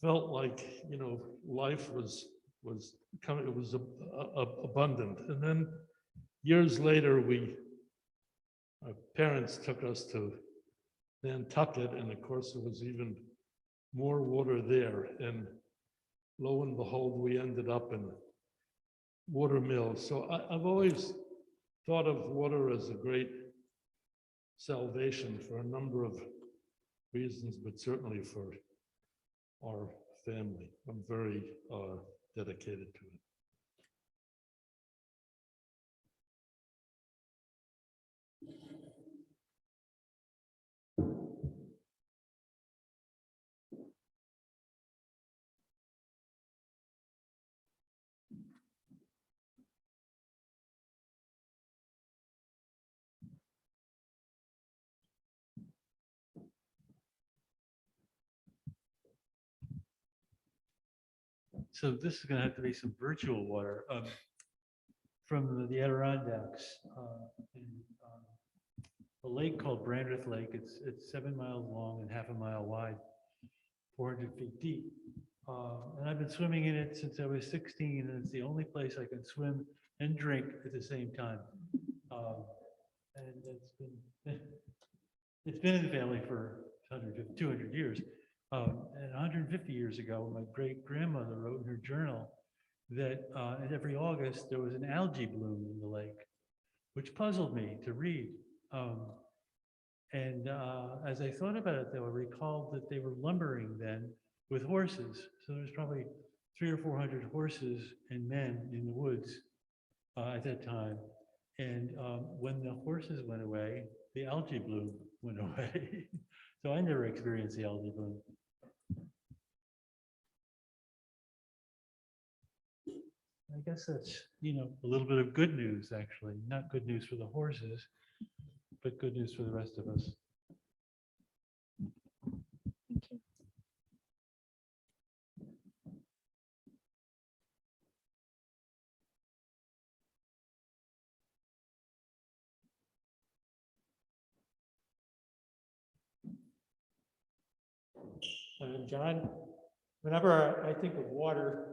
felt like, life was coming, it was abundant. And then years later, our parents took us to Nantucket, and of course, there was even more water there. And lo and behold, we ended up in water mills. So I've always thought of water as a great salvation for a number of reasons, but certainly for our family. I'm very dedicated to it. So this is going to have to be some virtual water from the Adirondacks, in a lake called Brandworth Lake. It's 7 miles long and half a mile wide, 400 feet deep. And I've been swimming in it since I was 16, and it's the only place I can swim and drink at the same time. And it's been in the family for 200 years. And 150 years ago, my great grandmother wrote in her journal that every August there was an algae bloom in the lake, which puzzled me to read. As I thought about it, though, I recalled that they were lumbering then with horses. So there's probably 300 or 400 horses and men in the woods at that time. And when the horses went away, the algae bloom went away. So I never experienced the algae bloom. I guess that's, a little bit of good news, actually. Not good news for the horses, but good news for the rest of us. Thank you. John, whenever I think of water,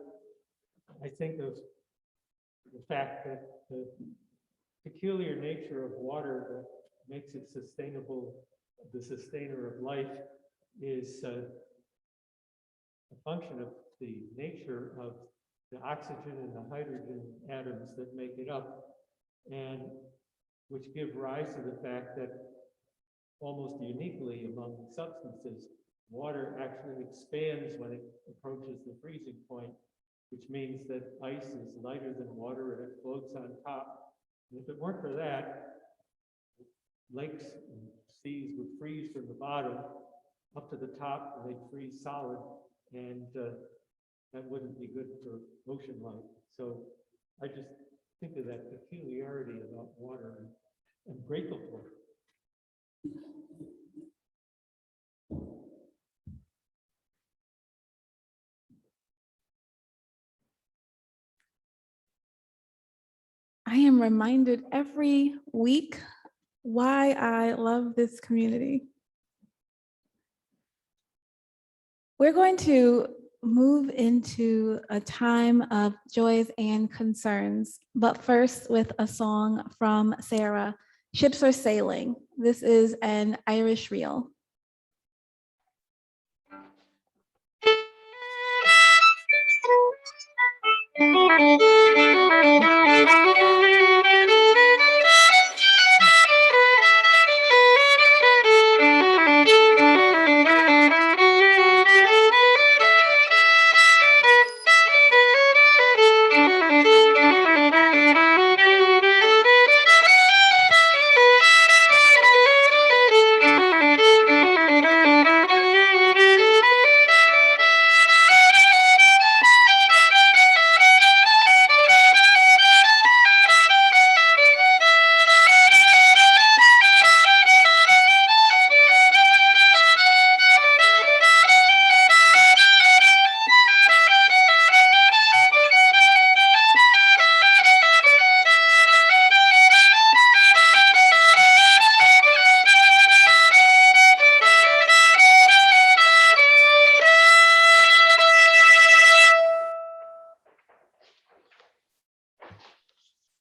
I think of the fact that the peculiar nature of water that makes it sustainable, the sustainer of life, is a function of the nature of the oxygen and the hydrogen atoms that make it up, and which give rise to the fact that almost uniquely among substances, water actually expands when it approaches the freezing point, which means that ice is lighter than water and it floats on top. And if it weren't for that, lakes and seas would freeze from the bottom up to the top, and they'd freeze solid, and that wouldn't be good for ocean life. So I just think of that peculiarity about water, and I'm grateful for it. I am reminded every week why I love this community. We're going to move into a time of joys and concerns, but first with a song from Sarah, Ships Are Sailing. This is an Irish reel.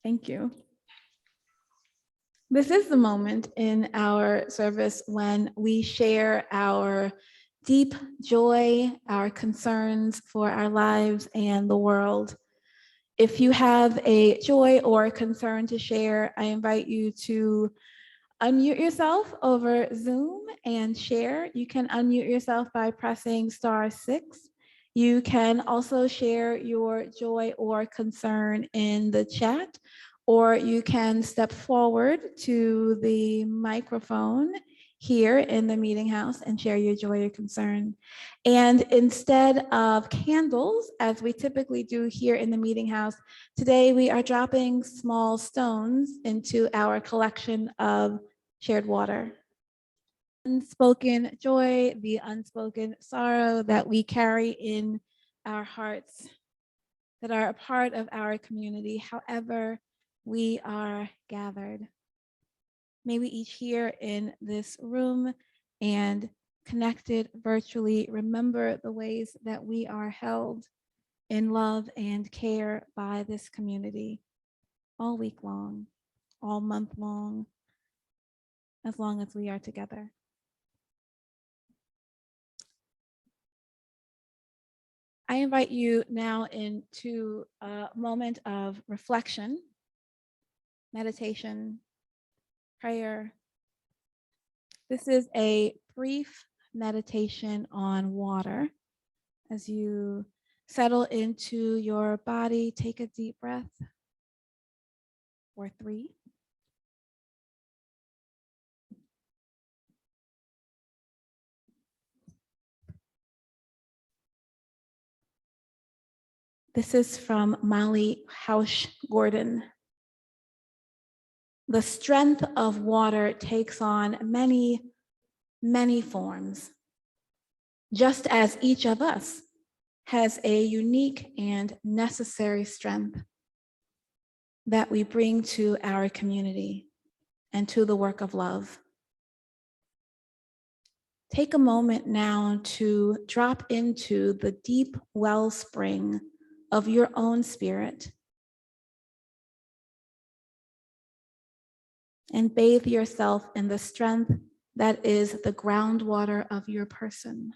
Thank you. This is the moment in our service when we share our deep joy, our concerns for our lives and the world. If you have a joy or a concern to share, I invite you to unmute yourself over Zoom and share. You can unmute yourself by pressing *6. You can also share your joy or concern in the chat, or you can step forward to the microphone here in the meeting house and share your joy or concern. And instead of candles, as we typically do here in the meeting house, today we are dropping small stones into our collection of shared water. Unspoken joy, the unspoken sorrow that we carry in our hearts that are a part of our community, however we are gathered. May we each here in this room and connected virtually remember the ways that we are held in love and care by this community all week long, all month long, as long as we are together. I invite you now into a moment of reflection, meditation, prayer. This is a brief meditation on water. As you settle into your body, take a deep breath, or 3. This is from Molly Hausch Gordon. The strength of water takes on many, many forms, just as each of us has a unique and necessary strength that we bring to our community and to the work of love. Take a moment now to drop into the deep wellspring of your own spirit and bathe yourself in the strength that is the groundwater of your person.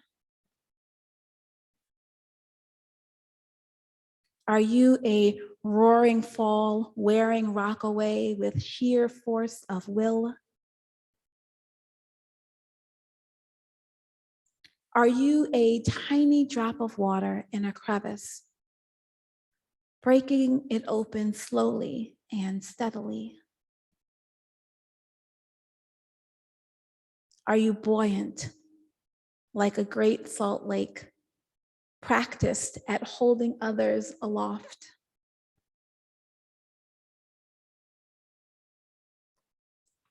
Are you a roaring fall, wearing rock away with sheer force of will? Are you a tiny drop of water in a crevice, breaking it open slowly and steadily? Are you buoyant, like a great salt lake, practiced at holding others aloft?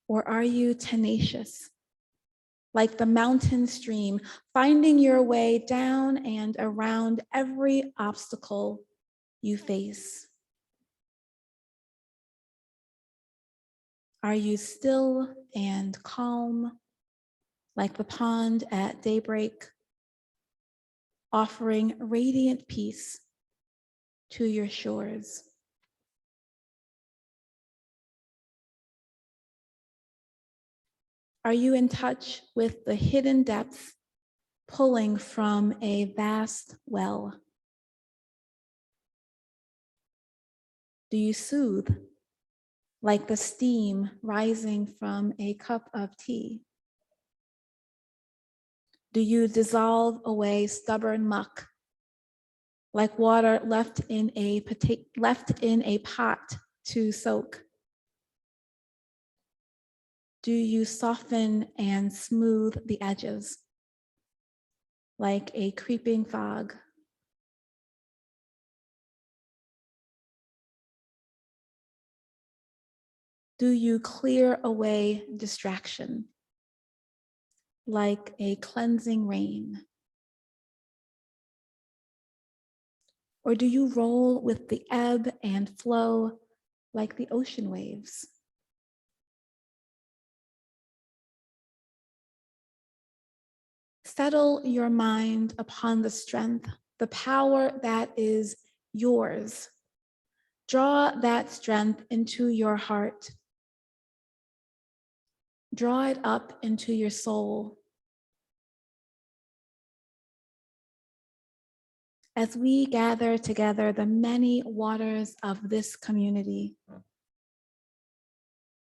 Or are you tenacious, like the mountain stream, finding your way down and around every obstacle you face? Are you still and calm, like the pond at daybreak, offering radiant peace to your shores? Are you in touch with the hidden depths pulling from a vast well? Do you soothe like the steam rising from a cup of tea? Do you dissolve away stubborn muck like water left in a pot to soak? Do you soften and smooth the edges like a creeping fog? Do you clear away distraction like a cleansing rain? Or do you roll with the ebb and flow like the ocean waves? Settle your mind upon the strength, the power that is yours. Draw that strength into your heart. Draw it up into your soul. As we gather together the many waters of this community,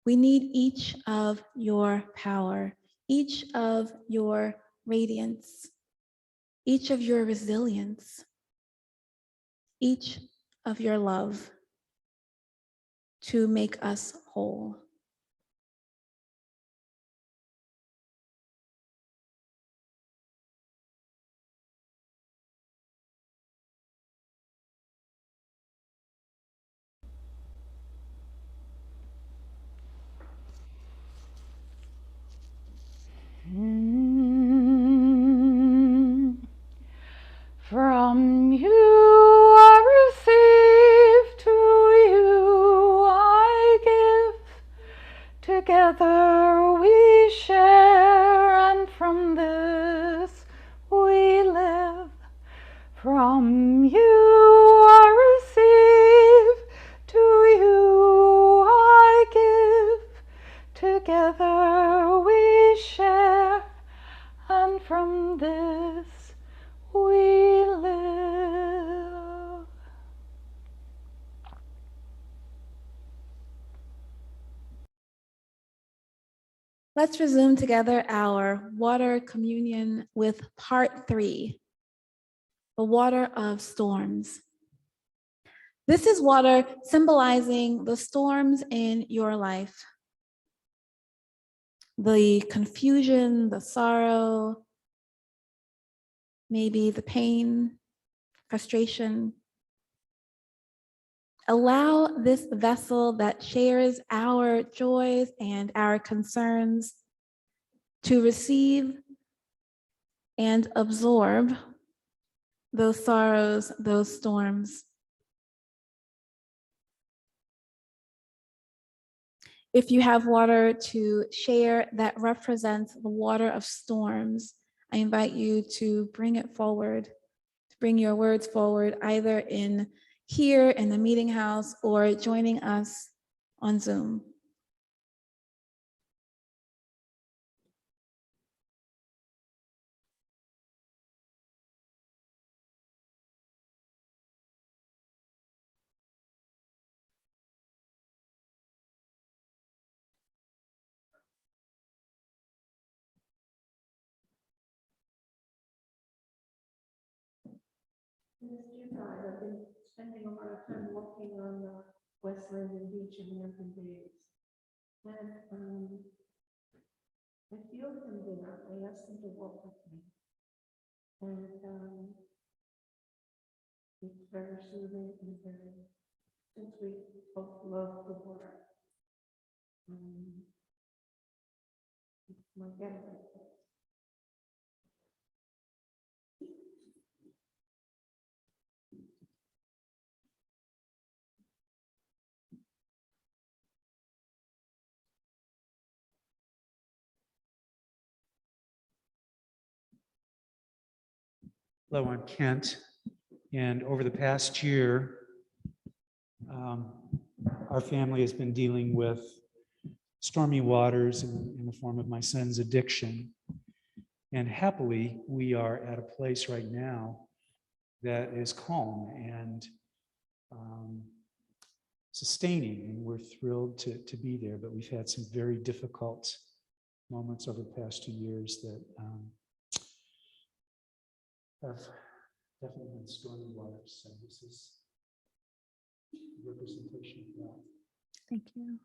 we need each of your power, each of your radiance, each of your resilience, each of your love to make us whole. From you I receive, to you I give. Together we share, and from this we live. From you I receive, to you I give. Together we share, and from this we live. Let's resume together our water communion with part 3, the water of storms. This is water symbolizing the storms in your life. The confusion, the sorrow, maybe the pain, frustration. Allow this vessel that shares our joys and our concerns to receive and absorb those sorrows, those storms. If you have water to share that represents the water of storms, I invite you to bring it forward, to bring your words forward, either in here in the meeting house or joining us on Zoom. I've been spending a lot of time walking on the West Landing Beach in Hampton Bays. And I feel from there, I asked them to walk with me. And it's very soothing and very, since we both love the water. It's my getaway place. Hello, I'm Kent, and over the past year, our family has been dealing with stormy waters in the form of my son's addiction. And happily, we are at a place right now that is calm and sustaining, and we're thrilled to be there. But we've had some very difficult moments over the past 2 years that have definitely been stormy waters. So this is a representation of that. Thank you.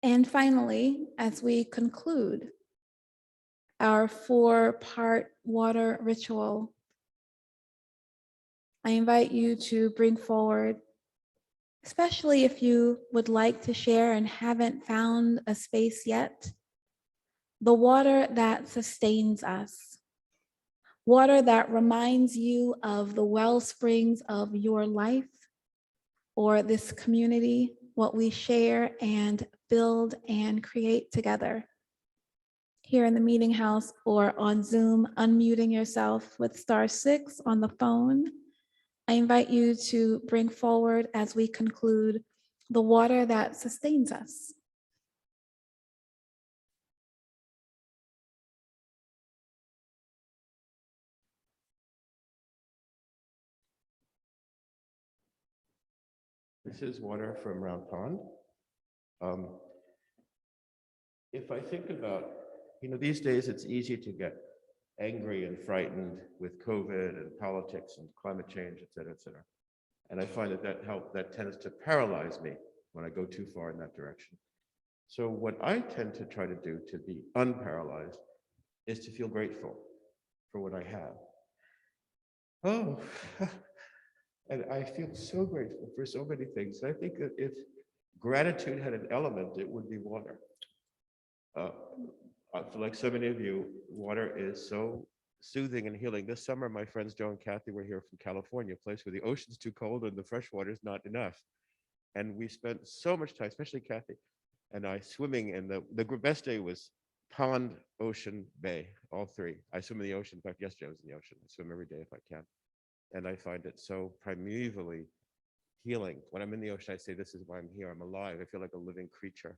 And finally, as we conclude our 4-part water ritual, I invite you to bring forward, especially if you would like to share and haven't found a space yet, the water that sustains us, water that reminds you of the well springs of your life or this community, what we share and build and create together. Here in the meeting house or on Zoom, unmuting yourself with *6 on the phone, I invite you to bring forward as we conclude the water that sustains us. This is water from Round Pond. If I think about, these days it's easy to get angry and frightened with COVID and politics and climate change, et cetera, et cetera. And I find that tends to paralyze me when I go too far in that direction. So what I tend to try to do to be unparalyzed is to feel grateful for what I have. Oh, and I feel so grateful for so many things. I think that if gratitude had an element, it would be water. For like so many of you, water is so soothing and healing. This summer, my friends Joe and Kathy were here from California, a place where the ocean's too cold and the fresh water is not enough. And we spent so much time, especially Kathy and I, swimming in the best day was pond, ocean, bay, all three. I swim in the ocean. In fact, yesterday I was in the ocean. I swim every day if I can. And I find it so primevally healing. When I'm in the ocean, I say, this is why I'm here. I'm alive. I feel like a living creature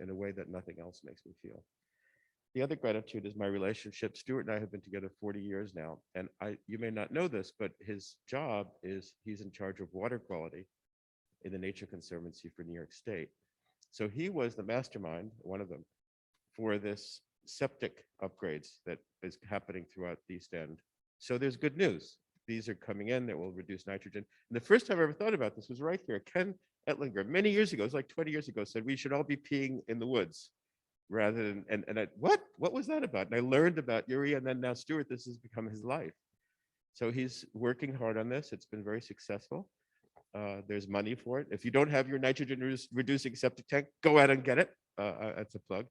in a way that nothing else makes me feel. The other gratitude is my relationship. Stuart and I have been together 40 years now. And you may not know this, but his job is he's in charge of water quality in the Nature Conservancy for New York State. So he was the mastermind, one of them, for this septic upgrades that is happening throughout the East End. So there's good news. These are coming in that will reduce nitrogen. And the first time I ever thought about this was right here. Ken Ettlinger, many years ago, it was like 20 years ago, said we should all be peeing in the woods rather than, and I, what was that about? And I learned about Erie, and then now Stuart, this has become his life. So he's working hard on this. It's been very successful. There's money for it. If you don't have your nitrogen reducing septic tank, go out and get it. That's a plug.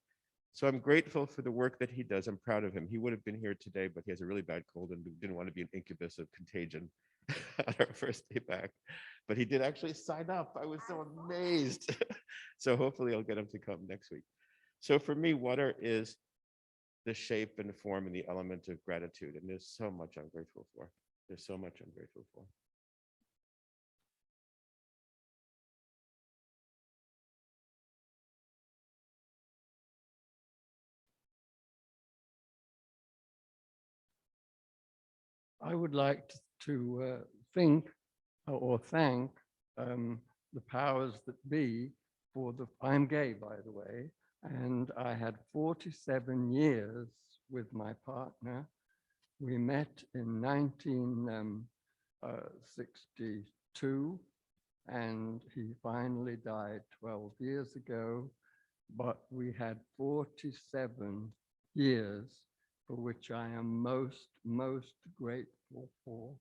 So I'm grateful for the work that he does. I'm proud of him. He would have been here today, but he has a really bad cold and didn't want to be an incubus of contagion on our first day back. But he did actually sign up. I was so amazed. So hopefully I'll get him to come next week. So for me, water is the shape and form and the element of gratitude. And there's so much I'm grateful for. There's so much I'm grateful for. I would like to think or thank the powers that be for I'm gay, by the way, and I had 47 years with my partner. We met in 1962, and he finally died 12 years ago, but we had 47 years for which I am most grateful for.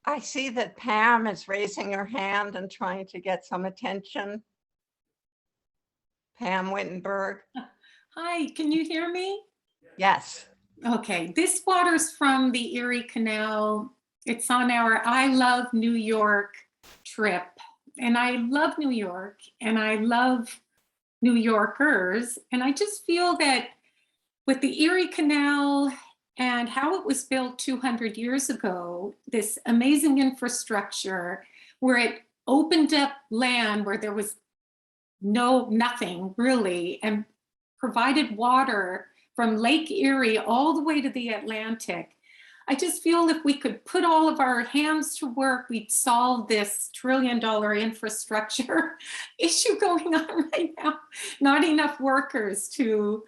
I see that Pam is raising her hand and trying to get some attention. Pam Wittenberg. Hi, can you hear me? Yes. Okay, this water's from the Erie Canal. It's on our I Love New York trip. And I love New York and I love New Yorkers. And I just feel that with the Erie Canal and how it was built 200 years ago, this amazing infrastructure where it opened up land where there was nothing really, and provided water from Lake Erie all the way to the Atlantic. I just feel if we could put all of our hands to work, we'd solve this $1 trillion infrastructure issue going on right now. Not enough workers to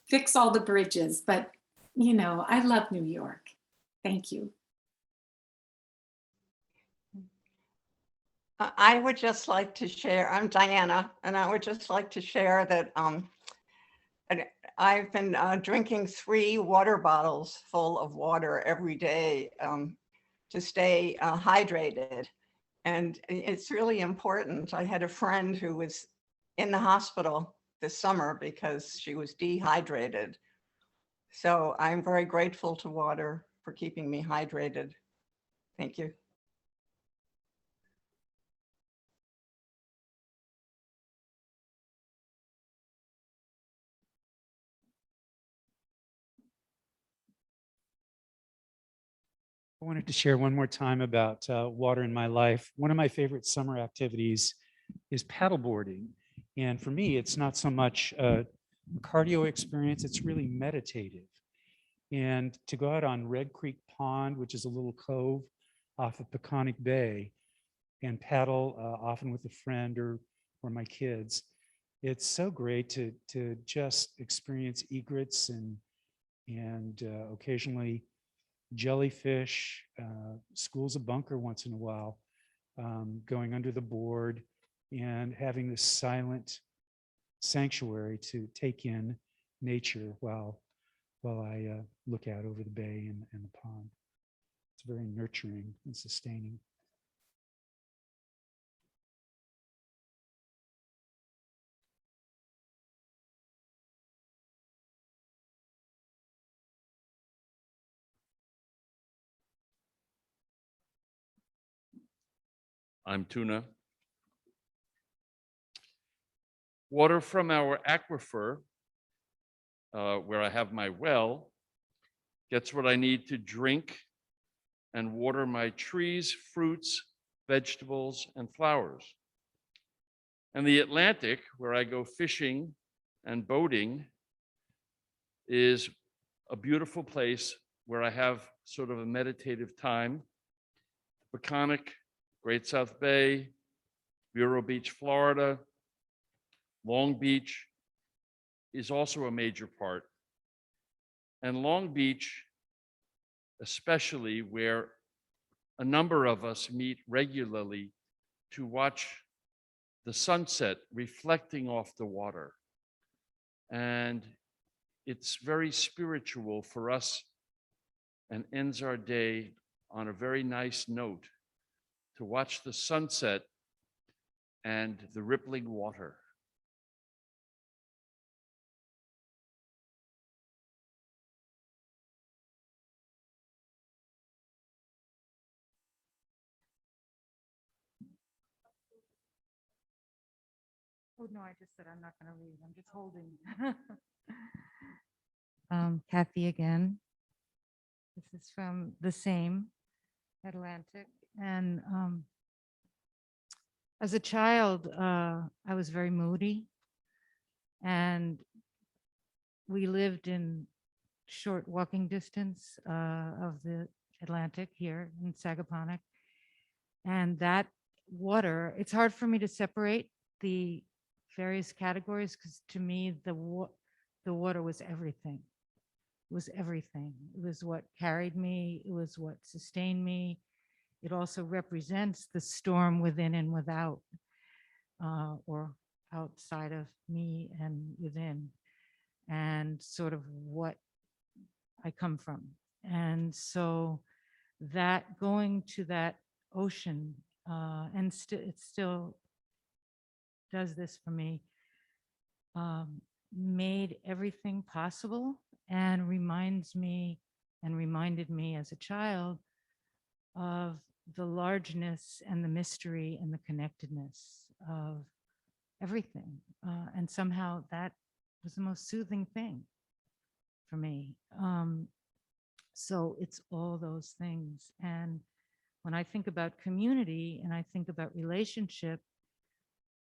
fix all the bridges, but you know, I love New York. Thank you. I would just like to share, I'm Diana, and I would just like to share that and I've been drinking 3 water bottles full of water every day to stay hydrated. And it's really important. I had a friend who was in the hospital this summer because she was dehydrated. So I'm very grateful to water for keeping me hydrated. Thank you. I wanted to share one more time about water in my life. One of my favorite summer activities is paddleboarding. And for me, it's not so much a cardio experience, it's really meditative. And to go out on Red Creek Pond, which is a little cove off of Peconic Bay, and paddle often with a friend or my kids, it's so great to just experience egrets and occasionally jellyfish, schools of bunker once in a while, going under the board and having this silent sanctuary to take in nature while I look out over the bay and the pond. It's very nurturing and sustaining. I'm Tuna. Water from our aquifer, where I have my well, gets what I need to drink and water my trees, fruits, vegetables, and flowers. And the Atlantic, where I go fishing and boating, is a beautiful place where I have sort of a meditative time. Peconic, Great South Bay, Vero Beach, Florida, Long Beach is also a major part. And Long Beach, especially, where a number of us meet regularly to watch the sunset reflecting off the water. And it's very spiritual for us and ends our day on a very nice note to watch the sunset and the rippling water. Oh, no, I just said I'm not going to read. I'm just holding. Kathy again. This is from the same Atlantic. And as a child, I was very moody. And we lived in short walking distance of the Atlantic here in Sagaponack. And that water, it's hard for me to separate the various categories because to me, the water was everything. It was everything. It was what carried me. It was what sustained me. It also represents the storm within and without, or outside of me and within, and sort of what I come from. And so that going to that ocean, and it still does this for me, made everything possible and reminds me and reminded me as a child of the largeness and the mystery and the connectedness of everything. And somehow that was the most soothing thing for me. So it's all those things. And when I think about community and I think about relationship,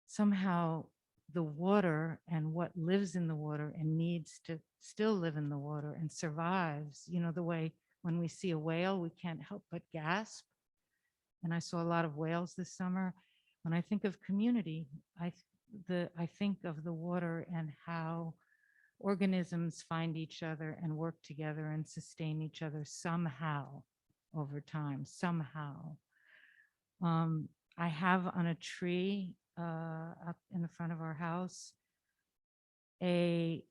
somehow the water and what lives in the water and needs to still live in the water and survives, you know, the way when we see a whale, we can't help but gasp. And I saw a lot of whales this summer. When I think of community, I think of the water and how organisms find each other and work together and sustain each other somehow over time, somehow. I have on a tree up in the front of our house a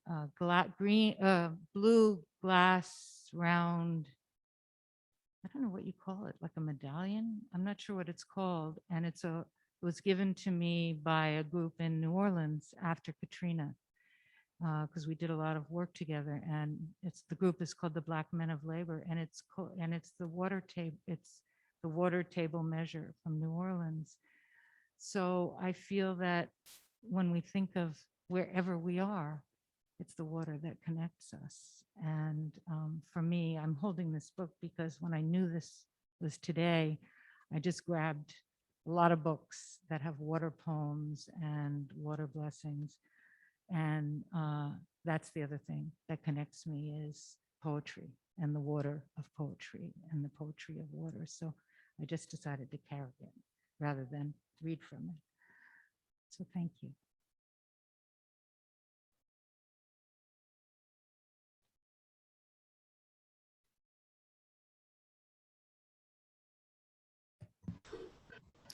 blue glass round, I don't know what you call it, like a medallion. I'm not sure what it's called. And it was given to me by a group in New Orleans after Katrina, because we did a lot of work together. And the group is called the Black Men of Labor, and it's the water table measure from New Orleans. So I feel that when we think of wherever we are, it's the water that connects us. And for me, I'm holding this book because when I knew this was today, I just grabbed a lot of books that have water poems and water blessings. And that's the other thing that connects me is poetry and the water of poetry and the poetry of water. So I just decided to carry it rather than read from it. So thank you.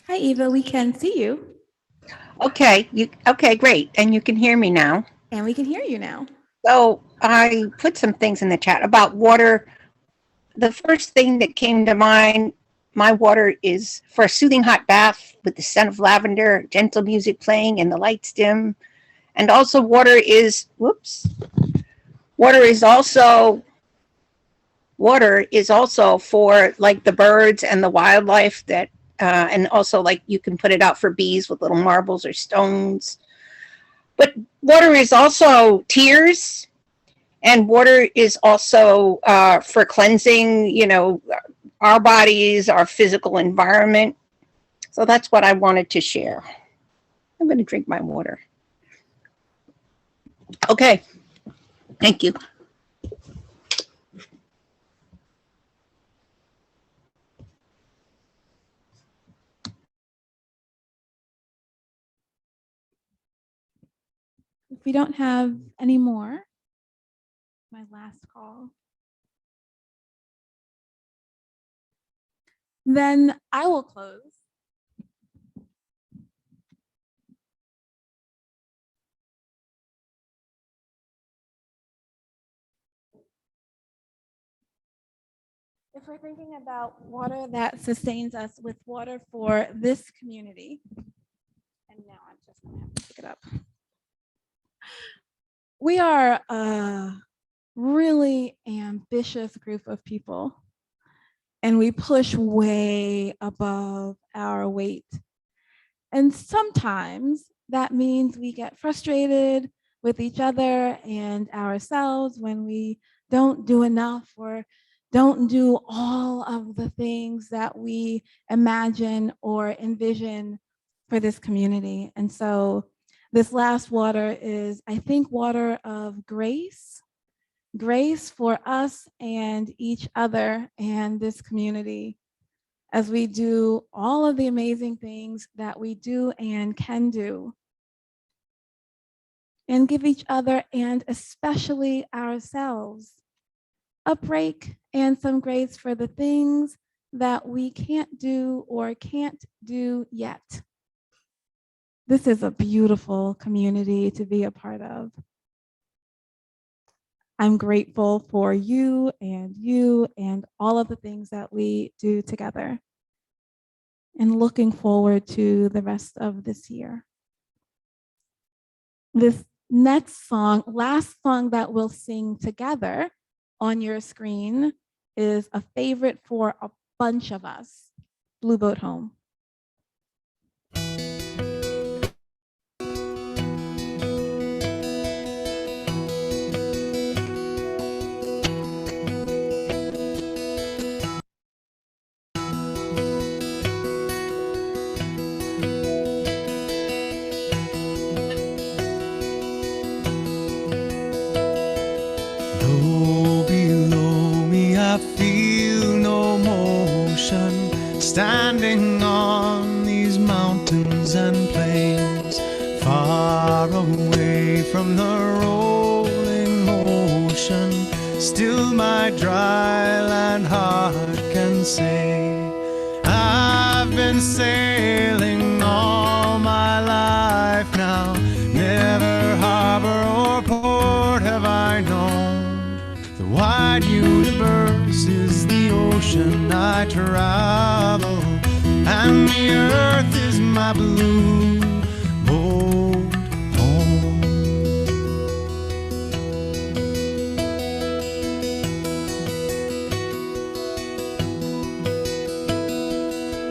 Hi, Eva. We can see you Okay, okay, great. And you can hear me now. and we can hear you now. So I put some things in the chat about water. The first thing that came to mind, my water is for a soothing hot bath with the scent of lavender, gentle music playing and the lights dim. And also water is for like the birds and the wildlife that and also like you can put it out for bees with little marbles or stones. But water is also tears, and water is also for cleansing, our bodies, our physical environment. So that's what I wanted to share. I'm going to drink my water. Okay, thank you. If we don't have any more, my last call, then I will close. If we're thinking about water that sustains us with water for this community, and now I'm just gonna have to pick it up. We are a really ambitious group of people, and we push way above our weight. And sometimes that means we get frustrated with each other and ourselves when we don't do enough or don't do all of the things that we imagine or envision for this community. And so this last water is, I think, water of grace, grace for us and each other and this community as we do all of the amazing things that we do and can do, and give each other and especially ourselves a break and some grace for the things that we can't do or can't do yet. This is a beautiful community to be a part of. I'm grateful for you and all of the things that we do together, and looking forward to the rest of this year. This next song, last song that we'll sing together on your screen, is a favorite for a bunch of us, Blue Boat Home. Low below me, I feel no motion, standing on these mountains and plains, far away from the rolling ocean. Still my dry land heart can say, I've been sailing I travel, and the earth is my blue boat home.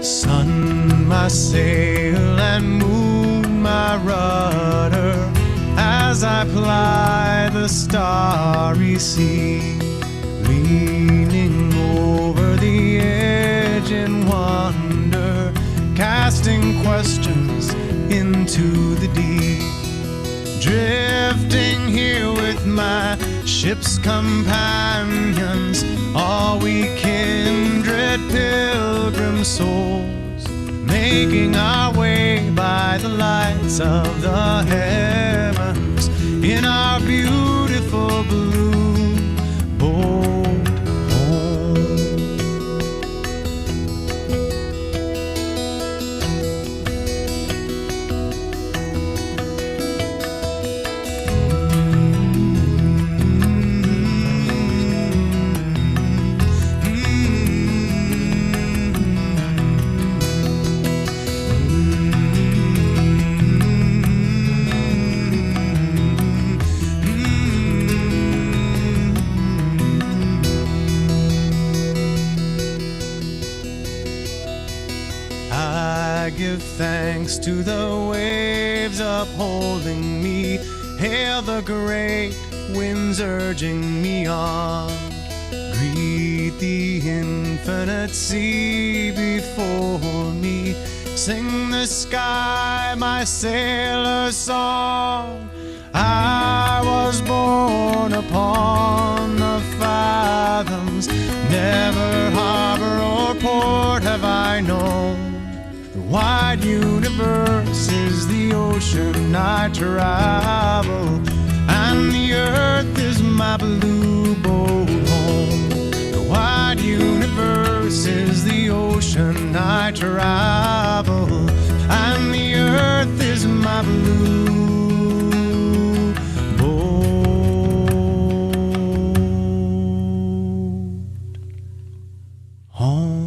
Sun, my sail, and moon, my rudder, as I ply the starry sea, leaning over the edge in wonder, casting questions into the deep, drifting here with my ship's companions, all we kindred pilgrim souls, making our way by the lights of the heavens in our beautiful blue boat home. I give thanks to the waves upholding me, hail the great winds urging me on, greet the infinite sea before me, sing the sky my sailor song. I was born upon the fathoms, never harbor or port have I known. The wide universe is the ocean I travel, and the earth is my blue boat home. The wide universe is the ocean I travel, and the earth is my blue boat home.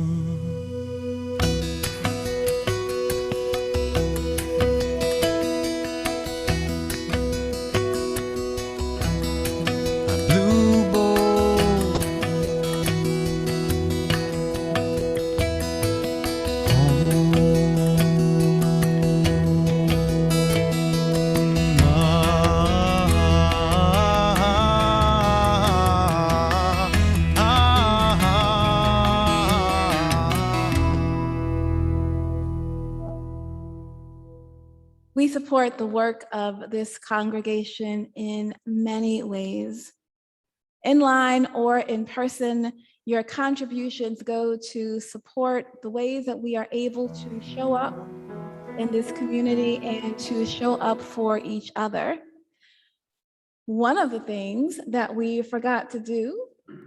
We support the work of this congregation in many ways. In line or in person, your contributions go to support the ways that we are able to show up in this community and to show up for each other. One of the things that we forgot to do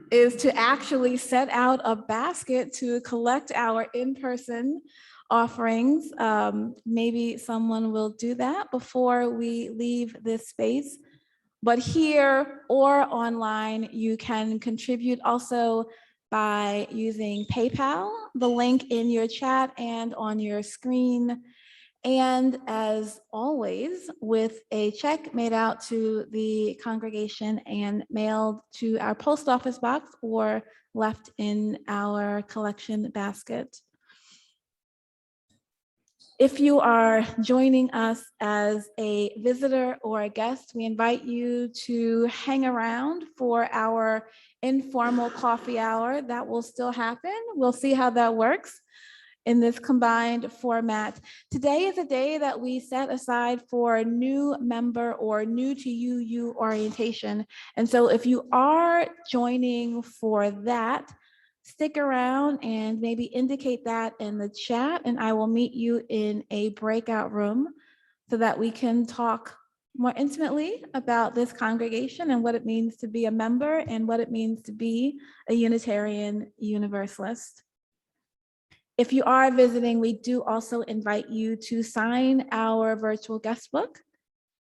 is to actually set out a basket to collect our in-person offerings. Maybe someone will do that before we leave this space. But here or online, you can contribute also by using PayPal, the link in your chat and on your screen. And as always, with a check made out to the congregation and mailed to our post office box or left in our collection basket. If you are joining us as a visitor or a guest, we invite you to hang around for our informal coffee hour. That will still happen. We'll see how that works in this combined format. Today is a day that we set aside for new member or new to you orientation. And so if you are joining for that, stick around and maybe indicate that in the chat, and I will meet you in a breakout room so that we can talk more intimately about this congregation and what it means to be a member and what it means to be a Unitarian Universalist. If you are visiting, we do also invite you to sign our virtual guest book,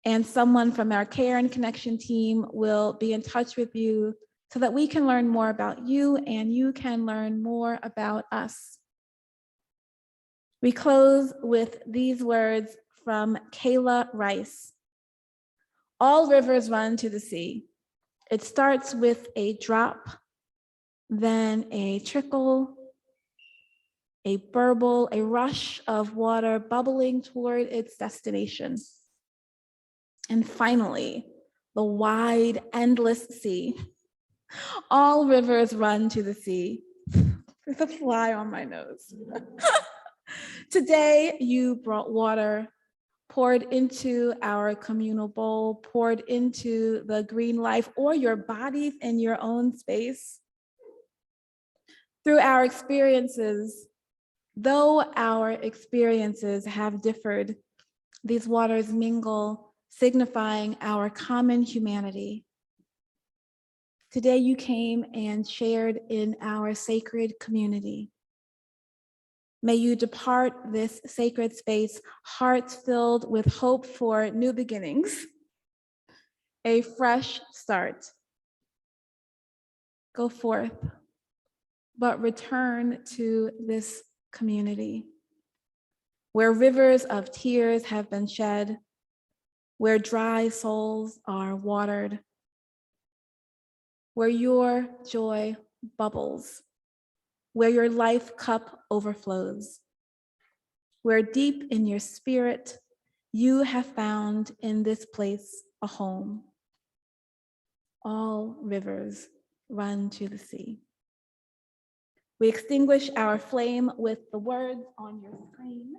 and someone from our Care and Connection team will be in touch with you so that we can learn more about you and you can learn more about us. We close with these words from Kayla Rice. All rivers run to the sea. It starts with a drop, then a trickle, a burble, a rush of water bubbling toward its destination. And finally, the wide, endless sea. All rivers run to the sea. There's a fly on my nose. Today, you brought water, poured into our communal bowl, poured into the green life or your bodies in your own space. Through our experiences, though our experiences have differed, these waters mingle, signifying our common humanity. Today you came and shared in our sacred community. May you depart this sacred space, hearts filled with hope for new beginnings, a fresh start. Go forth, but return to this community where rivers of tears have been shed, where dry souls are watered, where your joy bubbles, where your life cup overflows, where deep in your spirit you have found in this place a home. All rivers run to the sea. We extinguish our flame with the words on your screen.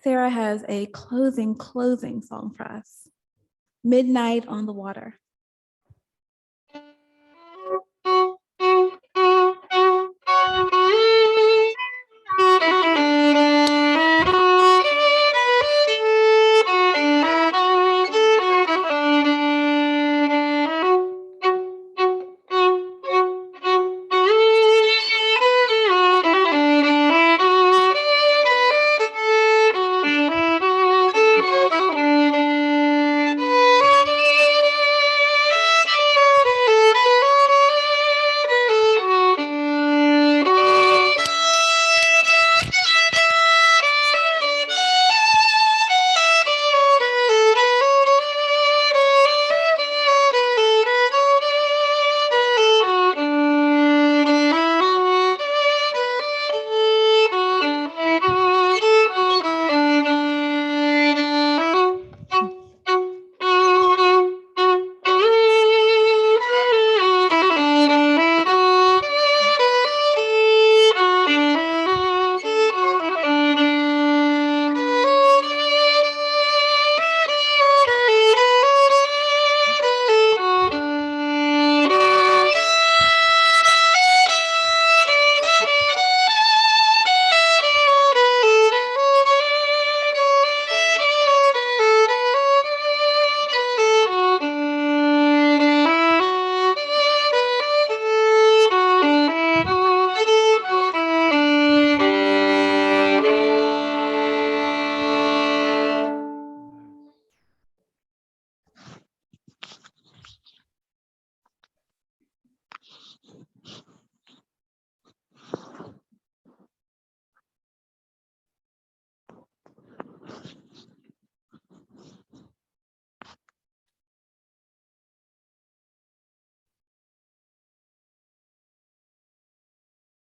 Sarah has a closing song for us, Midnight on the Water.